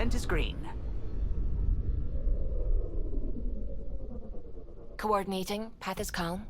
Descent is green. Coordinating. Path is calm.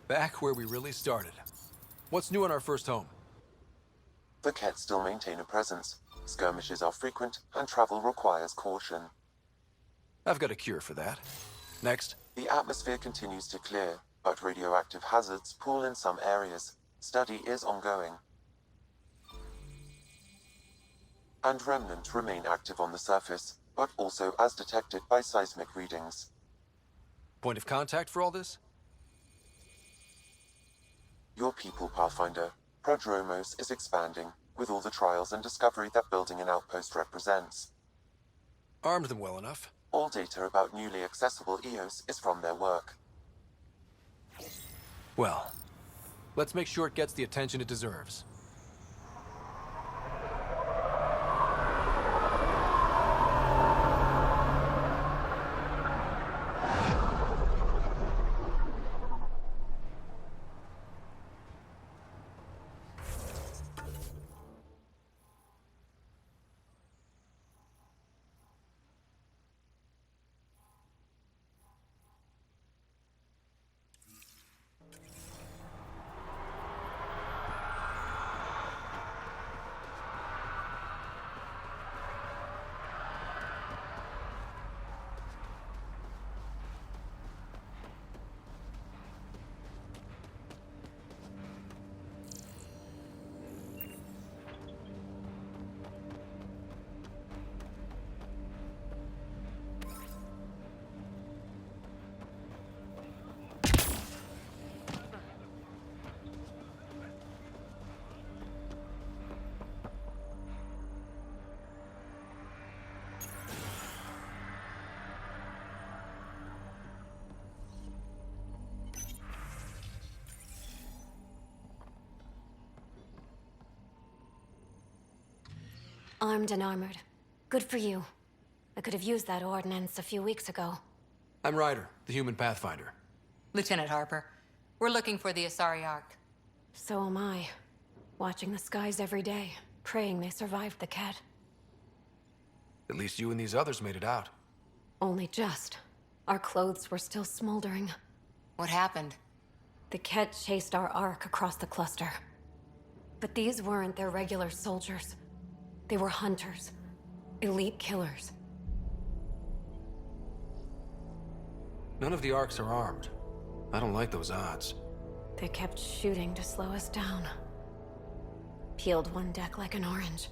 Back where we really started. What's new in our first home? The Kett still maintain a presence. Skirmishes are frequent, and travel requires caution. I've got a cure for that. Next. The atmosphere continues to clear, but radioactive hazards pool in some areas. Study is ongoing. And remnants remain active on the surface, but also as detected by seismic readings. Point of contact for all this? Your people, Pathfinder. Prodromos is expanding, with all the trials and discovery that building an outpost represents. Armed them well enough. All data about newly accessible EOS is from their work. Well, let's make sure it gets the attention it deserves. Armed and armored. Good for you. I could have used that ordnance a few weeks ago. I'm Ryder, the human pathfinder. Lieutenant Harper, we're looking for the Asari Ark. So am I. Watching the skies every day, praying they survived the Kett. At least you and these others made it out. Only just. Our clothes were still smoldering. What happened? The Kett chased our Ark across the cluster. But these weren't their regular soldiers. They were hunters. Elite killers. None of the Arks are armed. I don't like those odds. They kept shooting to slow us down. Peeled one deck like an orange.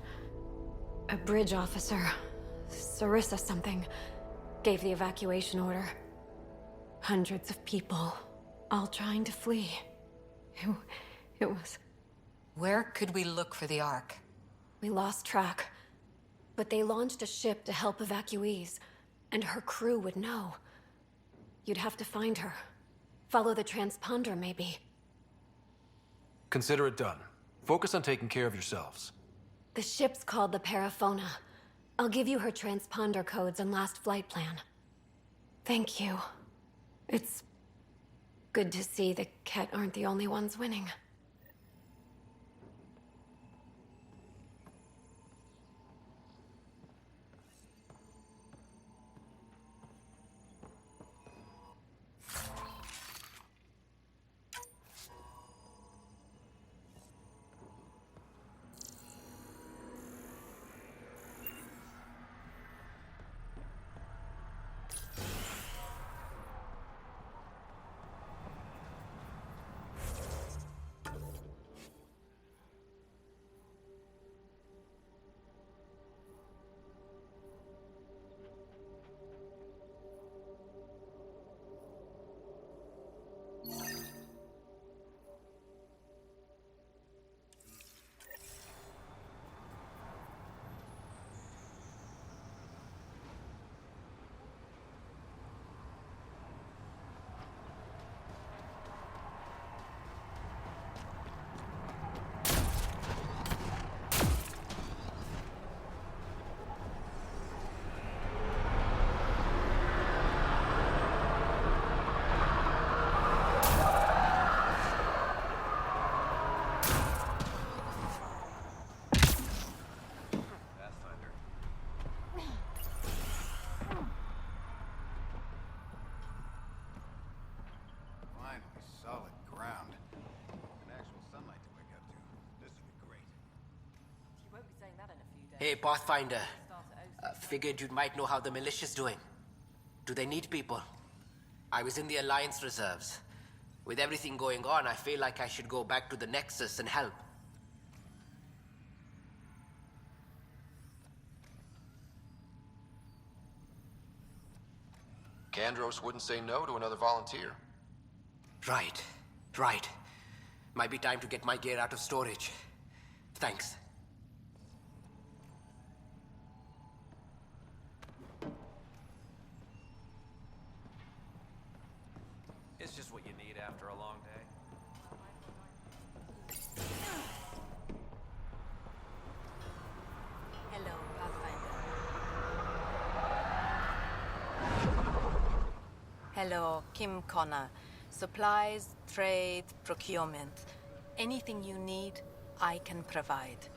A bridge officer, Sarissa something, gave the evacuation order. Hundreds of people, all trying to flee. It was... Where could we look for the Ark? We lost track. But they launched a ship to help evacuees, and her crew would know. You'd have to find her. Follow the transponder, maybe. Consider it done. Focus on taking care of yourselves. The ship's called the Paraphona. I'll give you her transponder codes and last flight plan. Thank you. It's good to see the Kett aren't the only ones winning. Hey, Pathfinder. Figured you might know how the militia's doing. Do they need people? I was in the Alliance reserves. With everything going on, I feel like I should go back to the Nexus and help. Kandros wouldn't say no to another volunteer. Right. Might be time to get my gear out of storage. Thanks. It's just what you need after a long day. Hello, Pathfinder. Hello, Kim Connor. Supplies, trade, procurement. Anything you need, I can provide.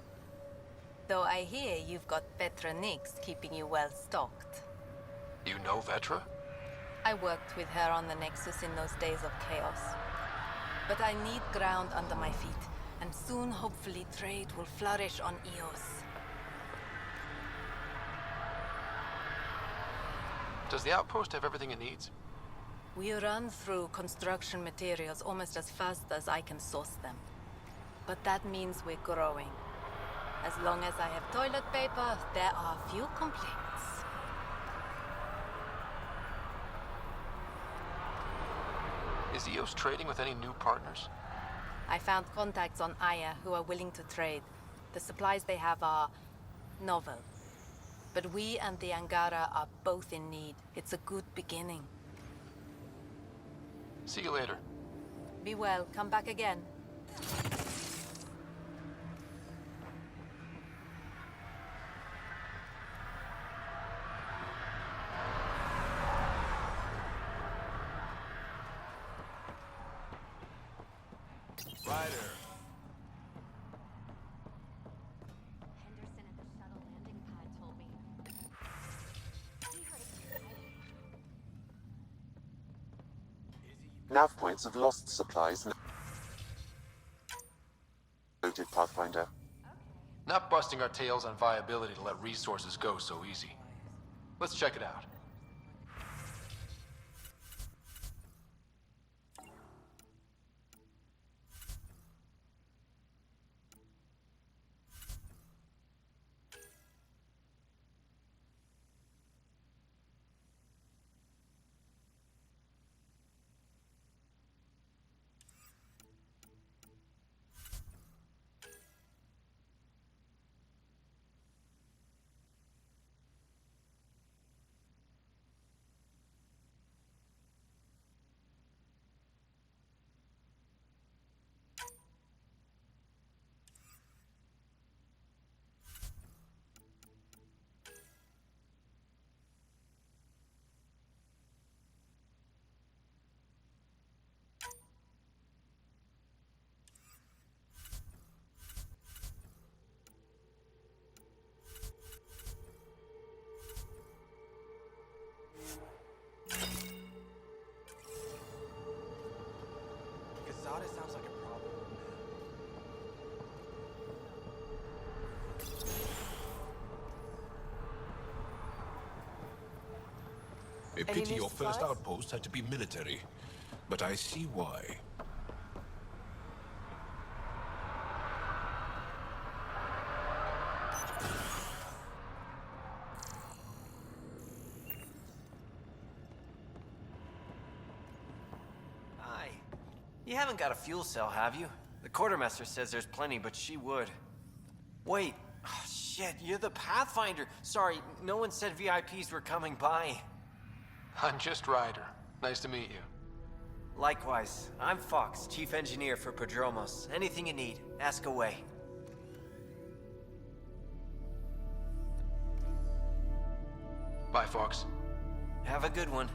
Though I hear you've got Vetra Nix keeping you well stocked. You know Vetra? I worked with her on the Nexus in those days of chaos. But I need ground under my feet, and soon hopefully trade will flourish on Eos. Does the outpost have everything it needs? We run through construction materials almost as fast as I can source them. But that means we're growing. As long as I have toilet paper, there are few complaints. Is EOS trading with any new partners? I found contacts on Aya who are willing to trade. The supplies they have are novel. But we and the Angara are both in need. It's a good beginning. See you later. Be well. Come back again. Ryder. Henderson at the shuttle landing pad told me. He heard it. Nav points of lost supplies. Noted, Pathfinder. Not busting our tails on viability to let resources go so easy. Let's check it out. Casada sounds like a problem. A pity your first outpost had to be military, but I see why. Hi. You haven't got a fuel cell, have you? The quartermaster says there's plenty, but she would. Wait. Oh, shit, you're the Pathfinder. Sorry, no one said VIPs were coming by. I'm just Ryder. Nice to meet you. Likewise. I'm Fox, chief engineer for Prodromos. Anything you need, ask away. Bye, Fox. Have a good one.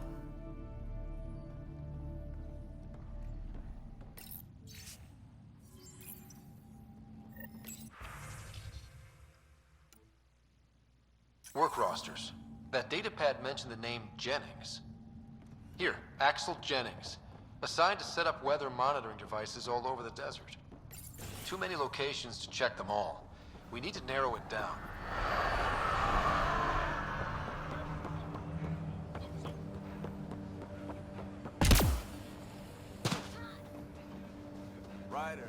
Work rosters. That datapad mentioned the name Jennings. Here, Axel Jennings. Assigned to set up weather monitoring devices all over the desert. Too many locations to check them all. We need to narrow it down. Ryder.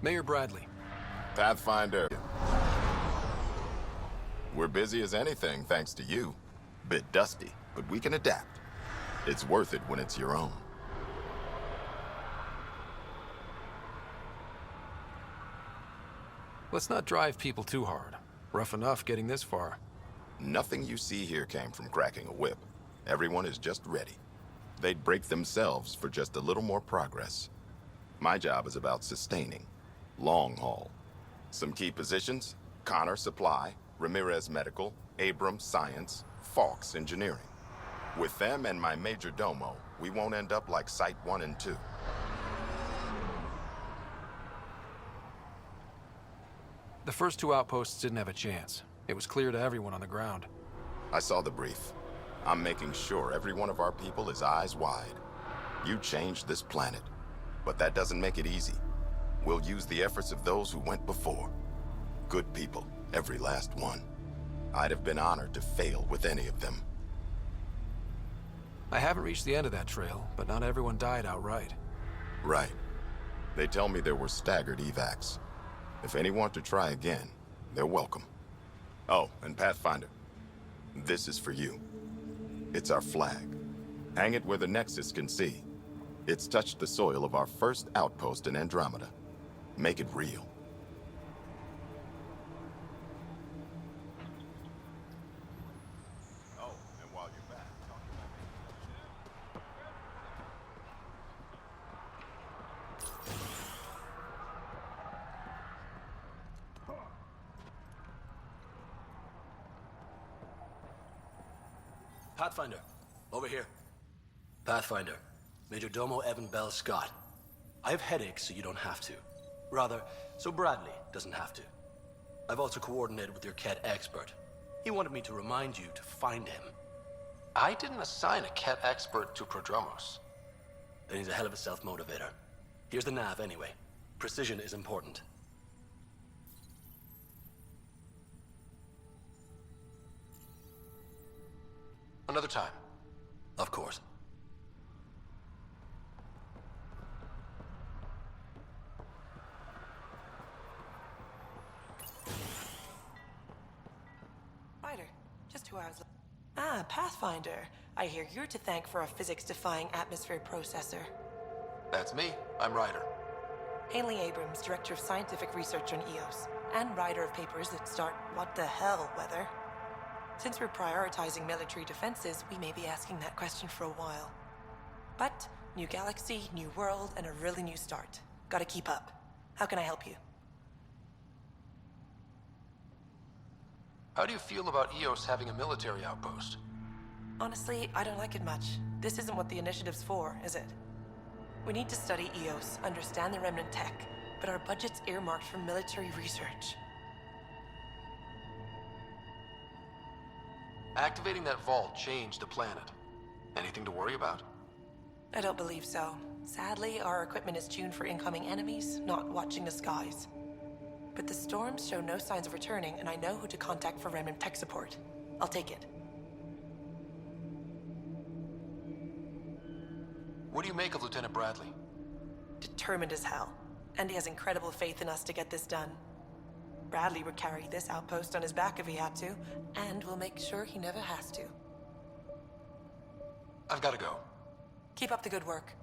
Mayor Bradley. Pathfinder. We're busy as anything, thanks to you. Bit dusty, but we can adapt. It's worth it when it's your own. Let's not drive people too hard. Rough enough getting this far. Nothing you see here came from cracking a whip. Everyone is just ready. They'd break themselves for just a little more progress. My job is about sustaining. Long haul. Some key positions: Connor Supply, Ramirez Medical, Abrams Science, Fawkes Engineering. With them and my major domo, we won't end up like Site 1 and 2. The first two outposts didn't have a chance. It was clear to everyone on the ground. I saw the brief. I'm making sure every one of our people is eyes wide. You changed this planet, but that doesn't make it easy. We'll use the efforts of those who went before. Good people, every last one. I'd have been honored to fail with any of them. I haven't reached the end of that trail, but not everyone died outright. Right. They tell me there were staggered evacs. If any want to try again, they're welcome. Oh, and Pathfinder, this is for you. It's our flag. Hang it where the Nexus can see. It's touched the soil of our first outpost in Andromeda. Make it real. Oh, and while you're back, Pathfinder, over here. Pathfinder, Major Domo Evan Bell Scott. I have headaches, so you don't have to. Rather, so Bradley doesn't have to. I've also coordinated with your Ket expert. He wanted me to remind you to find him. I didn't assign a Ket expert to Prodromos. Then he's a hell of a self-motivator. Here's the nav anyway. Precision is important. Another time. Of course. Ryder, just 2 hours. Ah, Pathfinder. I hear you're to thank for a physics-defying atmosphere processor. That's me. I'm Ryder. Haley Abrams, Director of Scientific Research on EOS, and writer of papers that start what the hell weather. Since we're prioritizing military defenses, we may be asking that question for a while. But, new galaxy, new world, and a really new start. Gotta keep up. How can I help you? How do you feel about EOS having a military outpost? Honestly, I don't like it much. This isn't what the initiative's for, is it? We need to study EOS, understand the remnant tech, but our budget's earmarked for military research. Activating that vault changed the planet. Anything to worry about? I don't believe so. Sadly, our equipment is tuned for incoming enemies, not watching the skies. But the storms show no signs of returning, and I know who to contact for remnant tech support. I'll take it. What do you make of Lieutenant Bradley? Determined as hell. And he has incredible faith in us to get this done. Bradley would carry this outpost on his back if he had to, and we'll make sure he never has to. I've got to go. Keep up the good work.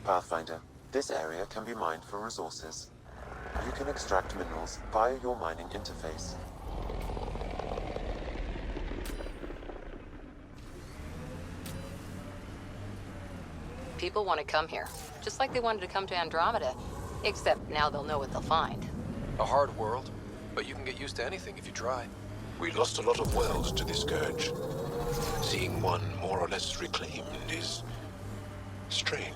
Pathfinder, this area can be mined for resources. You can extract minerals via your mining interface. People want to come here, just like they wanted to come to Andromeda. Except now they'll know what they'll find. A hard world, but you can get used to anything if you try. We lost a lot of worlds to this scourge. Seeing one more or less reclaimed is strange.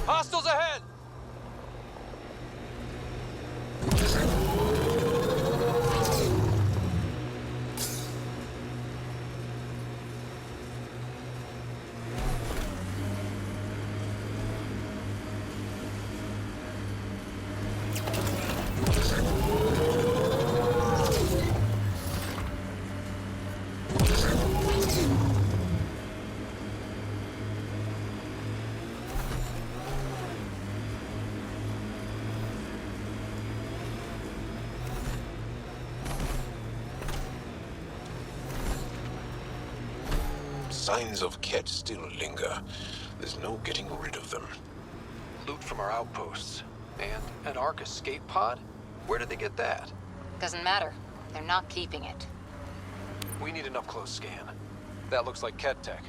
Hostiles ahead! Signs of Ket still linger. There's no getting rid of them. Loot from our outposts. And an Ark escape pod? Where did they get that? Doesn't matter. They're not keeping it. We need an up-close scan. That looks like Ket tech.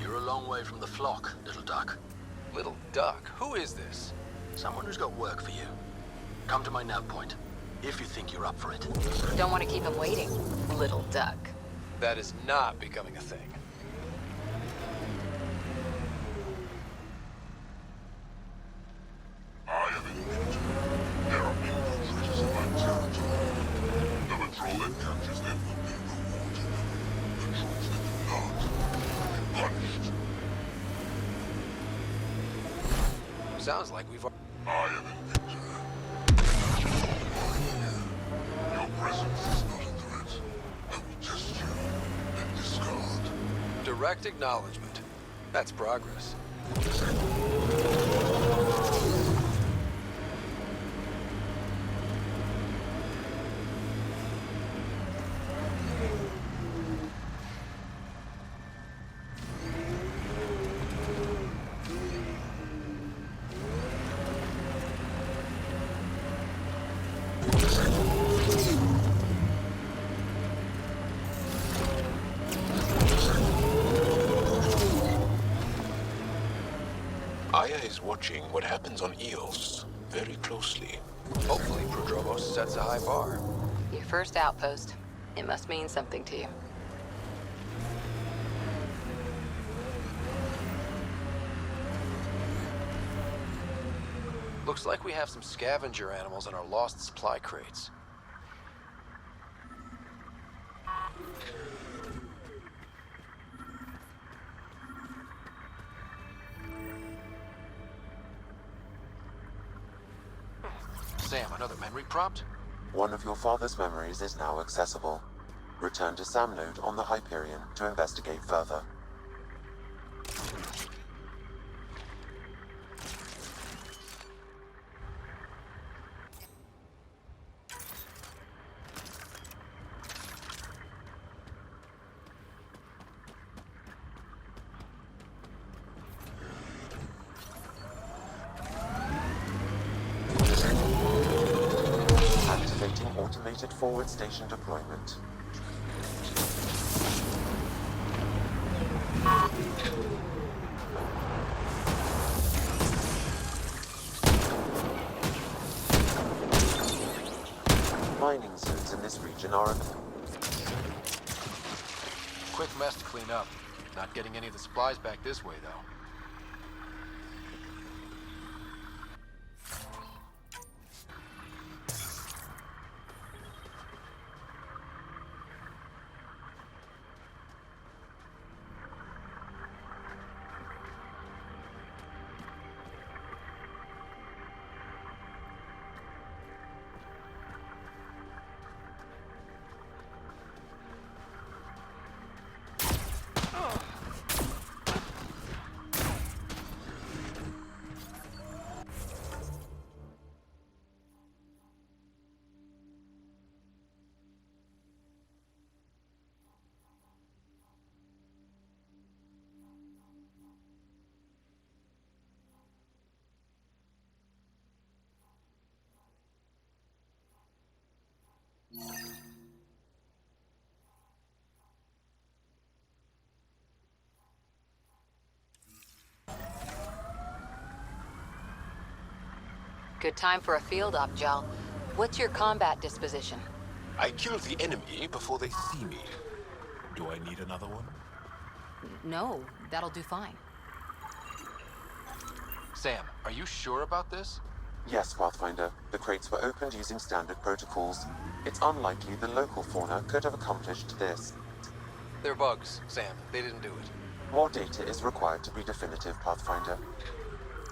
You're a long way from the flock, little duck. Little duck? Who is this? Someone who's got work for you. Come to my nav point, if you think you're up for it. Don't want to keep him waiting, little duck. That is not becoming a thing. I am injured. There are infiltrators in my territory. The patrol that captures them will be rewarded. Patrols that do not will be punished. Sounds like we've... I am in danger. Your presence is not a threat. I will test you and discard. Direct acknowledgement. That's progress. Aya is watching what happens on Eos very closely. Hopefully Prodromos sets a high bar. Your first outpost. It must mean something to you. Looks like we have some scavenger animals in our lost supply crates. Sam, another memory prompt? One of your father's memories is now accessible. Return to Sam Node on the Hyperion to investigate further. automated forward station deployment. Mining zones in this region are... Quick mess to clean up. Not getting any of the supplies back this way, though. Good time for a field op, Jal. What's your combat disposition? I kill the enemy before they see me. Do I need another one? No, that'll do fine. Sam, are you sure about this? Yes, Pathfinder. The crates were opened using standard protocols. It's unlikely the local fauna could have accomplished this. They're bugs, Sam. They didn't do it. More data is required to be definitive, Pathfinder.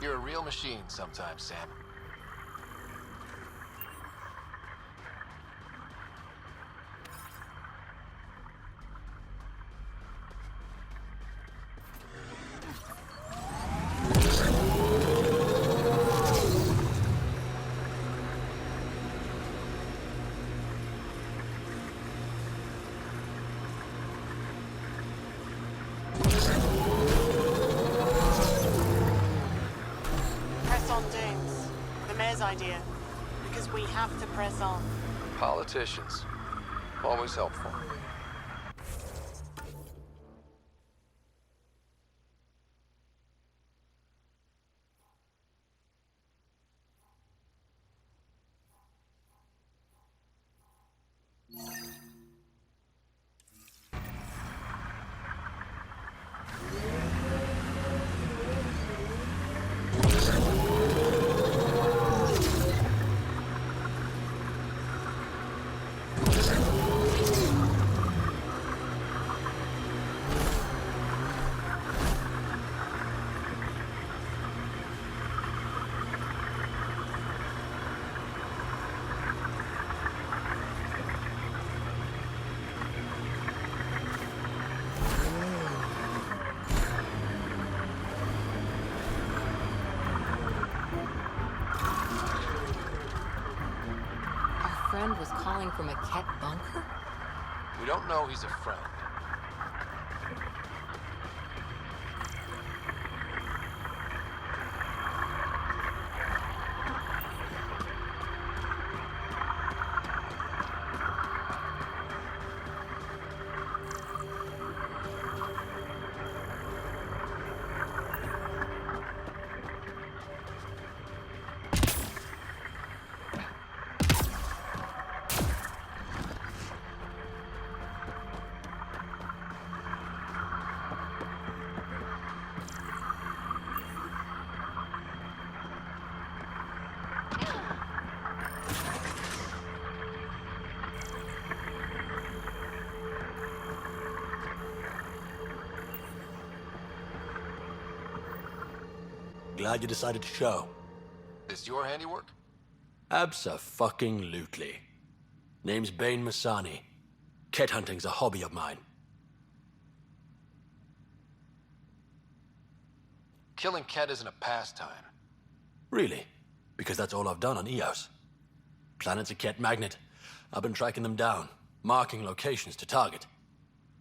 You're a real machine sometimes, Sam. Press on, James. The mayor's idea. Because we have to press on. Politicians. Always helpful. Friend was calling from a Ket bunker? We don't know he's a friend. Glad you decided to show. This your handiwork? Abso-fucking-lutely. Name's Bane Masani. Ket hunting's a hobby of mine. Killing Ket isn't a pastime. Really? Because that's all I've done on Eos. Planet's a Ket magnet. I've been tracking them down, marking locations to target.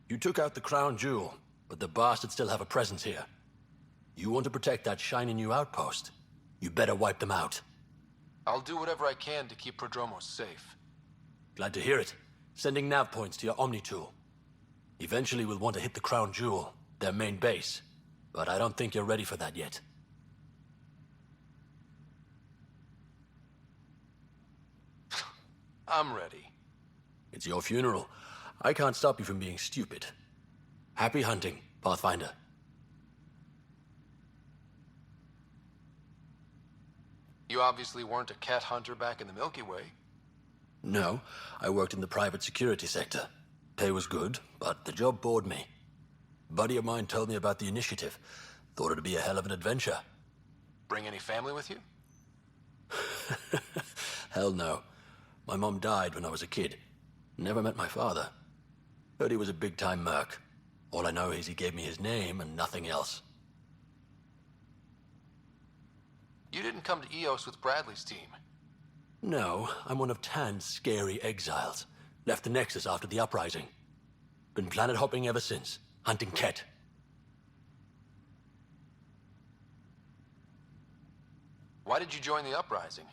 You took out the crown jewel, but the bastards still have a presence here. You want to protect that shiny new outpost? You better wipe them out. I'll do whatever I can to keep Prodromos safe. Glad to hear it. Sending nav points to your Omni tool. Eventually we'll want to hit the Crown Jewel, their main base. But I don't think you're ready for that yet. I'm ready. It's your funeral. I can't stop you from being stupid. Happy hunting, Pathfinder. You obviously weren't a cat hunter back in the Milky Way. No, I worked in the private security sector. Pay was good, but the job bored me. A buddy of mine told me about the initiative. Thought it'd be a hell of an adventure. Bring any family with you? Hell no. My mom died when I was a kid. Never met my father. Heard he was a big-time merc. All I know is he gave me his name and nothing else. You didn't come to Eos with Bradley's team. No, I'm one of Tan's scary exiles. Left the Nexus after the uprising. Been planet hopping ever since, hunting Ket. Why did you join the uprising?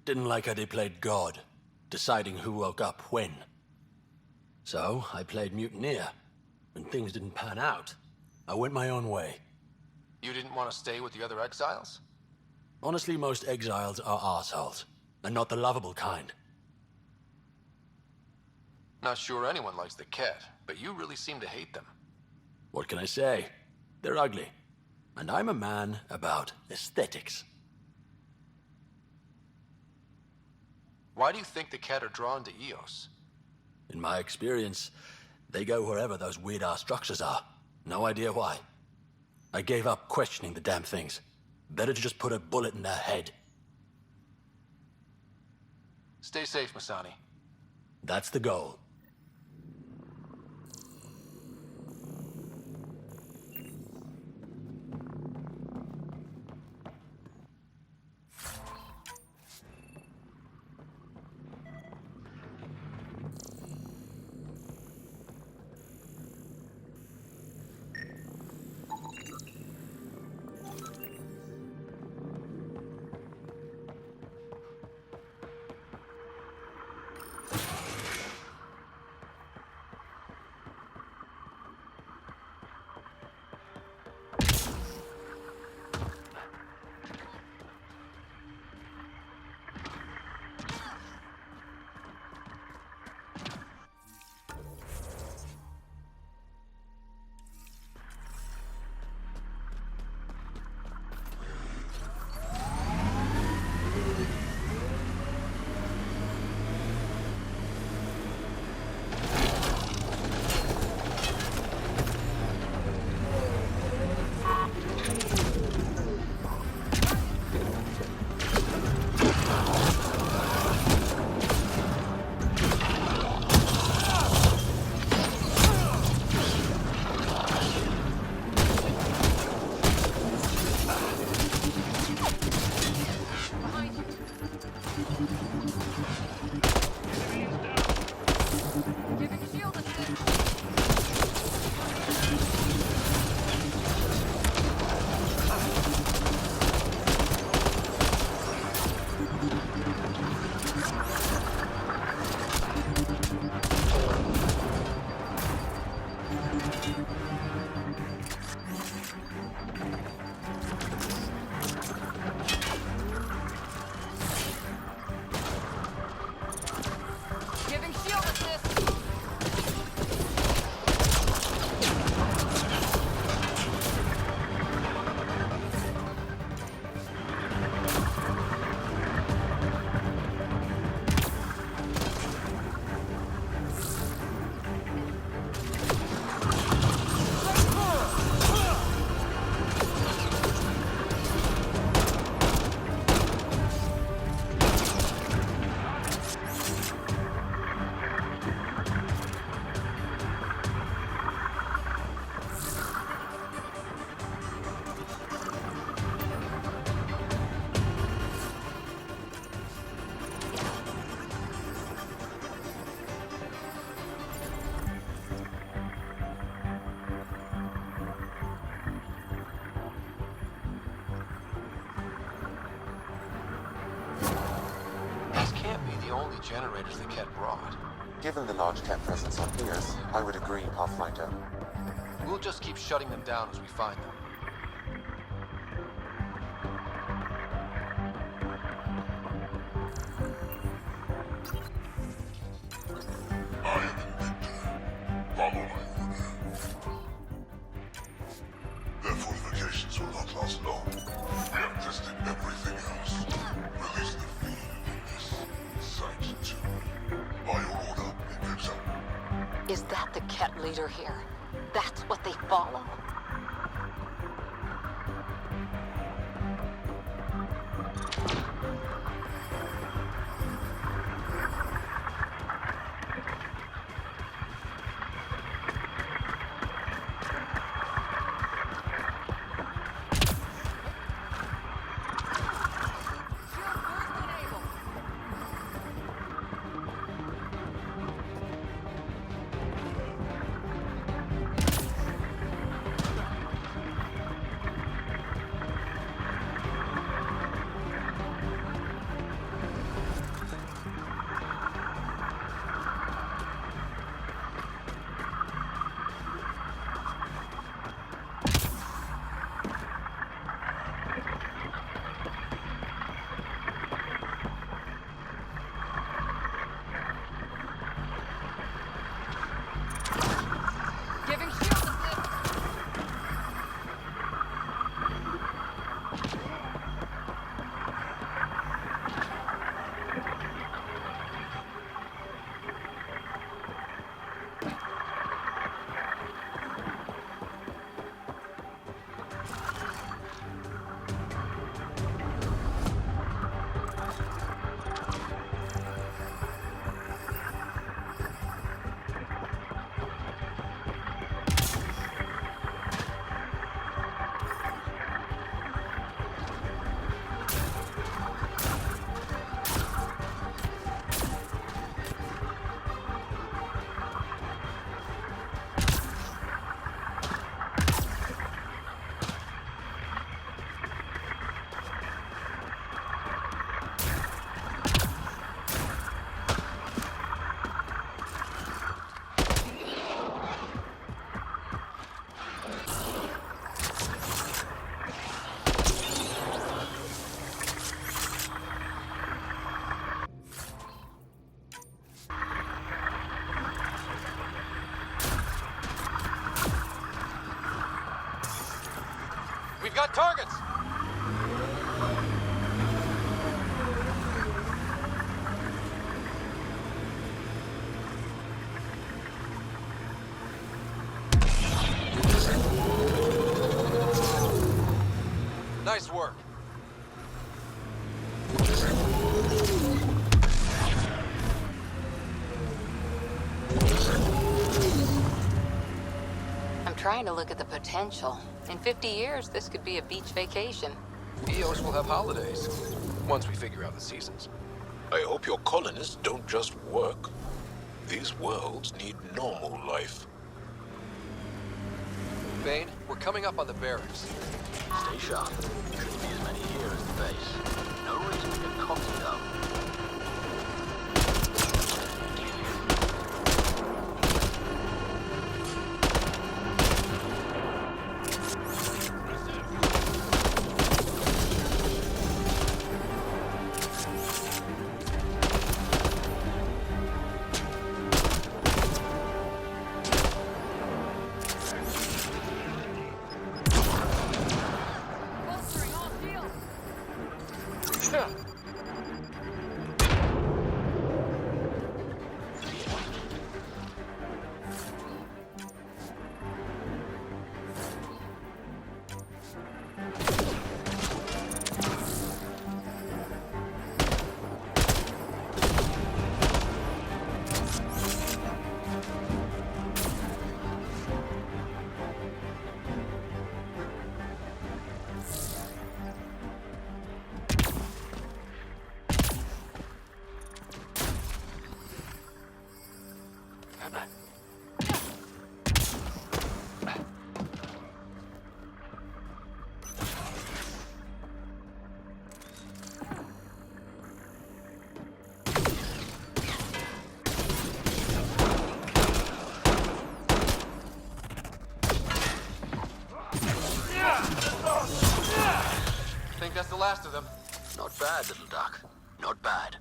Didn't like how they played God, deciding who woke up when. So, I played mutineer. When things didn't pan out, I went my own way. You didn't want to stay with the other exiles? Honestly, most exiles are arseholes, and not the lovable kind. Not sure anyone likes the cat, but you really seem to hate them. What can I say? They're ugly. And I'm a man about aesthetics. Why do you think the cat are drawn to Eos? In my experience, they go wherever those weird-ass structures are. No idea why. I gave up questioning the damn things. Better to just put a bullet in their head. Stay safe, Masani. That's the goal. Giving shield assist. the only generators the Ket brought. Given the large Ket presence on Eos, I would agree, Pathfinder. We'll just keep shutting them down as we find them. I am Victor. Follow my order. Their fortifications will not last long. We have tested everything else. Release the field in this site too. By your order, Victor. Is that the Ket leader here? That's what they follow? We've got targets! Nice work. I'm trying to look at the potential. In 50 years, this could be a beach vacation. Eos will have holidays, once we figure out the seasons. I hope your colonists don't just work. These worlds need normal life. Bane, we're coming up on the barracks. Stay sharp. Shouldn't be as many here as the base. No reason to get cocky, though. the last of them. Not bad, little duck. Not bad.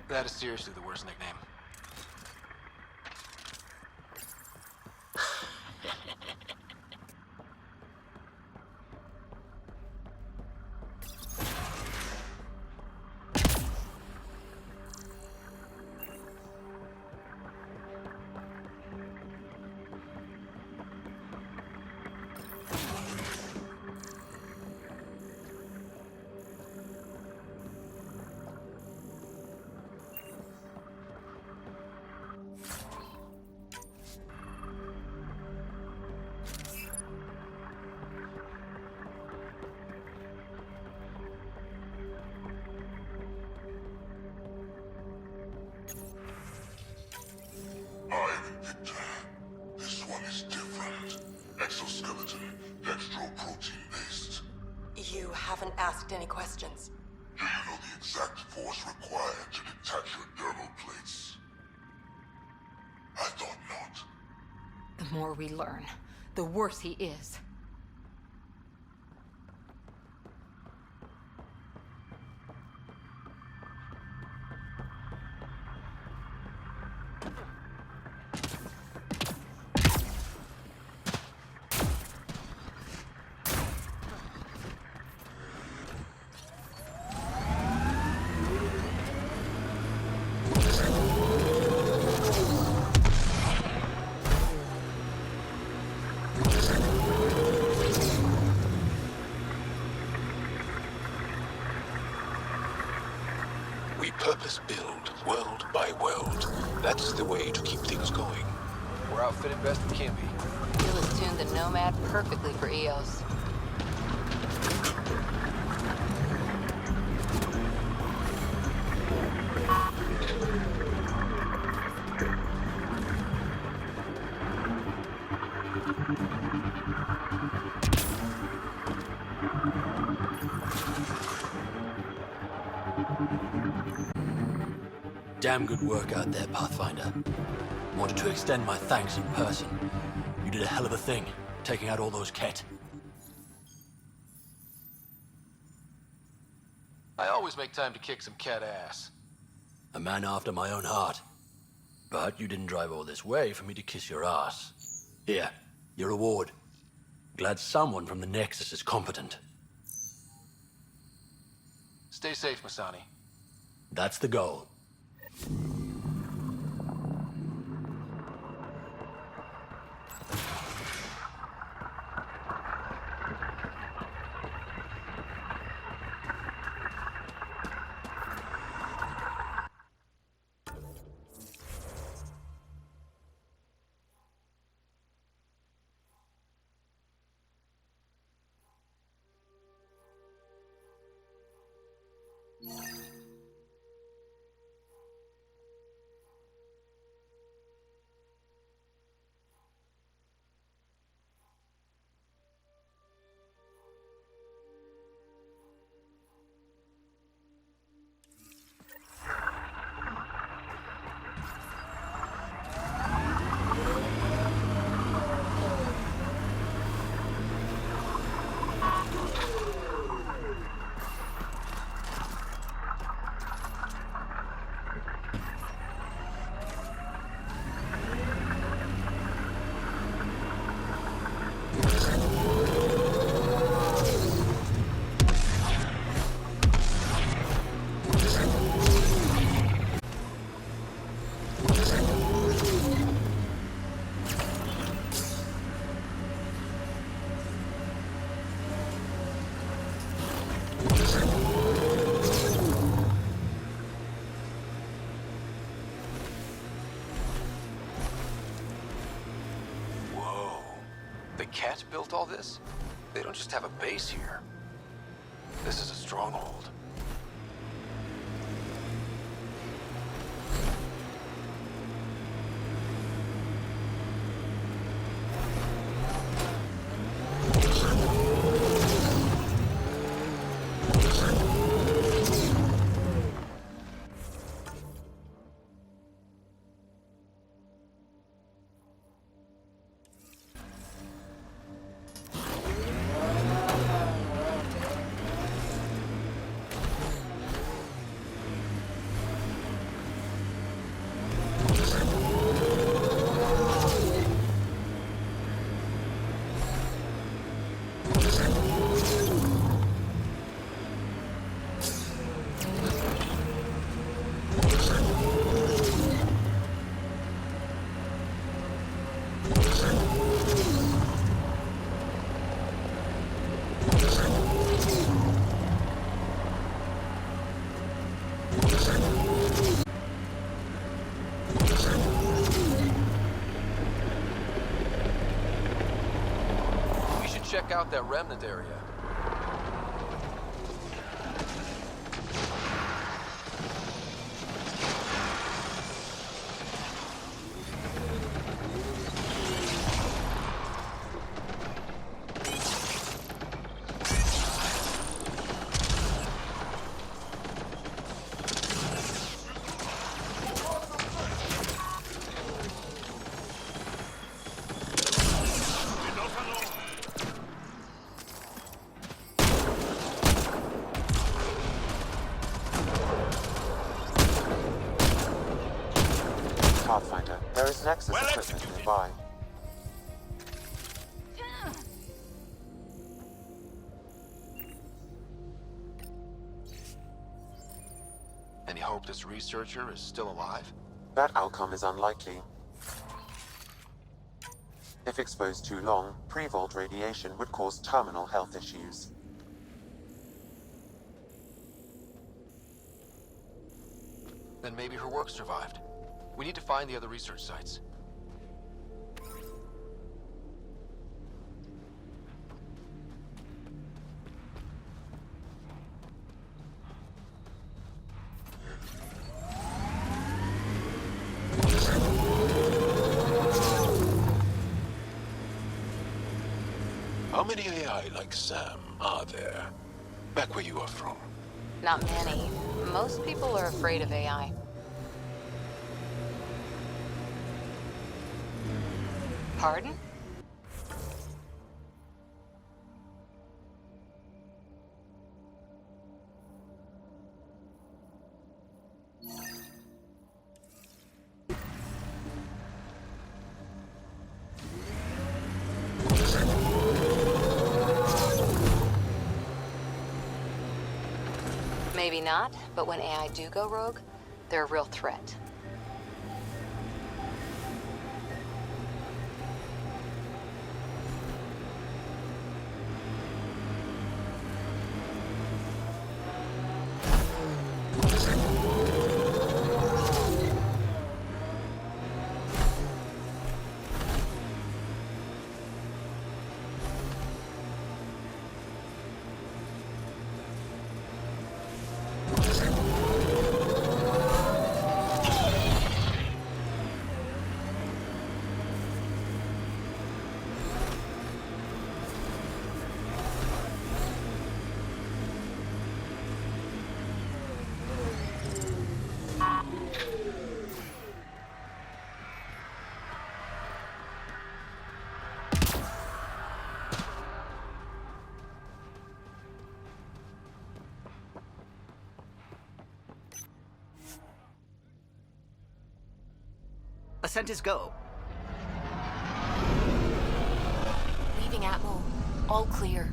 That is seriously the worst nickname. I'm Victor. This one is different. Exoskeleton, dextroprotein based. You haven't asked any questions. Do you know the exact force required to detach your dermal plates? I thought not. The more we learn, the worse he is. We purpose-build, world by world. That's the way to keep things going. We're outfitted best we can be. Bill has tuned the Nomad perfectly for EOS. Damn good work out there, Pathfinder. Wanted to extend my thanks in person. You did a hell of a thing, taking out all those Ket. I always make time to kick some cat ass. A man after my own heart. But you didn't drive all this way for me to kiss your ass. Here, your reward. Glad someone from the Nexus is competent. Stay safe, Masani. That's the goal. The Cat built all this? They don't just have a base here. This is a stronghold. check out that remnant area. Pathfinder, there is Nexus equipment nearby. Any hope this researcher is still alive? That outcome is unlikely. If exposed too long, pre-vault radiation would cause terminal health issues. Then maybe her work survived. We need to find the other research sites. How many AI like Sam are there? Back where you are from. Not many. Most people are afraid of AI. Pardon? Maybe not, but when AI do go rogue, they're a real threat. Ascent is go. Leaving Atmo. All clear.